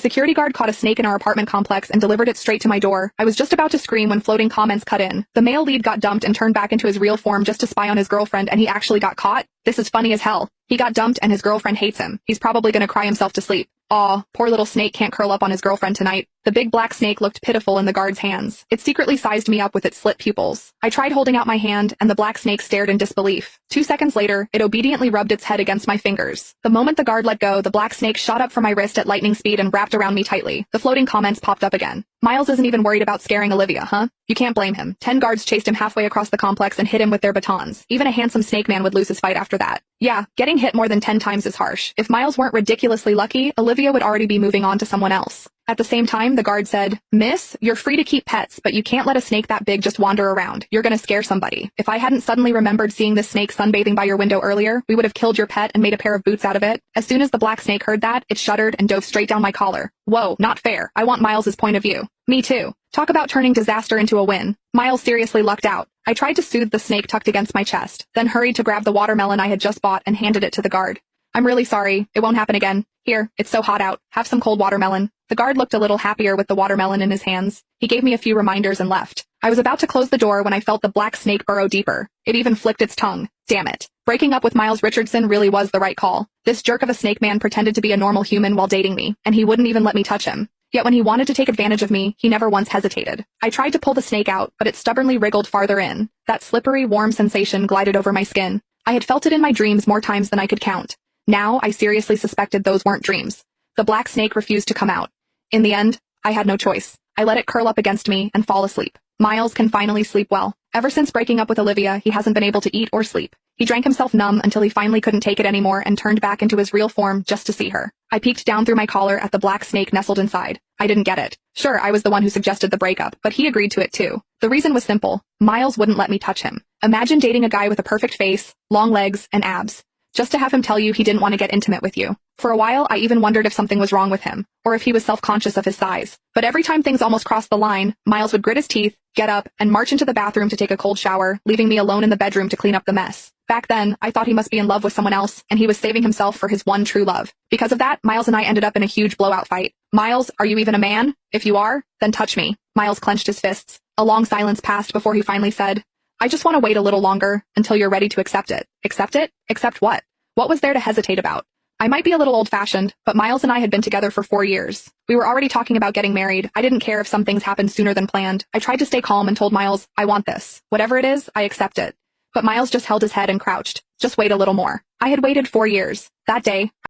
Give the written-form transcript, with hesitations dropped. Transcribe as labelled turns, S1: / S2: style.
S1: security guard caught a snake in our apartment complex and delivered it straight to my door. I was just about to scream when floating comments cut in. The male lead got dumped and turned back into his real form just to spy on his girlfriend, and he actually got caught? This is funny as hell. He got dumped and his girlfriend hates him. He's probably gonna cry himself to sleep. Aw, poor little snake can't curl up on his girlfriend tonight. The big black snake looked pitiful in the guard's hands. It secretly sized me up with its slit pupils. I tried holding out my hand, and the black snake stared in disbelief. 2 seconds later, it obediently rubbed its head against my fingers. The moment the guard let go, the black snake shot up from my wrist at lightning speed and wrapped around me tightly. The floating comments popped up again. Miles isn't even worried about scaring Olivia, huh? You can't blame him. 10 guards chased him halfway across the complex and hit him with their batons. Even a handsome snake man would lose his fight after that. Yeah, getting hit more than 10 times is harsh. If Miles weren't ridiculously lucky, Olivia would already be moving on to someone else. At the same time, the guard said, "Miss, you're free to keep pets, but you can't let a snake that big just wander around. You're gonna scare somebody. If I hadn't suddenly remembered seeing this snake sunbathing by your window earlier, we would have killed your pet and made a pair of boots out of it." As soon as the black snake heard that, it shuddered and dove straight down my collar. Whoa, not fair. I want Miles's point of view. Me too. Talk about turning disaster into a win. Miles seriously lucked out. I tried to soothe the snake tucked against my chest, then hurried to grab the watermelon I had just bought and handed it to the guard. "I'm really sorry. It won't happen again. Here, it's so hot out. Have some cold watermelon." The guard looked a little happier with the watermelon in his hands. He gave me a few reminders and left. I was about to close the door when I felt the black snake burrow deeper. It even flicked its tongue. Damn it. Breaking up with Miles Richardson really was the right call. This jerk of a snake man pretended to be a normal human while dating me, and he wouldn't even let me touch him. Yet when he wanted to take advantage of me, he never once hesitated. I tried to pull the snake out, but it stubbornly wriggled farther in. That slippery, warm sensation glided over my skin. I had felt it in my dreams more times than I could count. Now, I seriously suspected those weren't dreams. The black snake refused to come out. In the end, I had no choice. I let it curl up against me and fall asleep. Miles can finally sleep well. Ever since breaking up with Olivia, he hasn't been able to eat or sleep. He drank himself numb until he finally couldn't take it anymore and turned back into his real form just to see her. I peeked down through my collar at the black snake nestled inside. I didn't get it. Sure, I was the one who suggested the breakup, but he agreed to it too. The reason was simple. Miles wouldn't let me touch him. Imagine dating a guy with a perfect face, long legs, and abs, just to have him tell you he didn't want to get intimate with you. For a while, I even wondered if something was wrong with him, or if he was self-conscious of his size. But every time things almost crossed the line, Miles would grit his teeth, get up, and march into the bathroom to take a cold shower, leaving me alone in the bedroom to clean up the mess. Back then, I thought he must be in love with someone else, and he was saving himself for his one true love. Because of that, Miles and I ended up in a huge blowout fight. "Miles, are you even a man? If you are, then touch me." Miles clenched his fists. A long silence passed before he finally said, "I just want to wait a little longer, until you're ready to accept it." Accept it? Accept what? What was there to hesitate about? I might be a little old-fashioned, but Miles and I had been together for 4 years. We were already talking about getting married. I didn't care if some things happened sooner than planned. I tried to stay calm and told Miles, "I want this. Whatever it is, I accept it." But Miles just held his head and crouched. "Just wait a little more." I had waited 4 years. That day,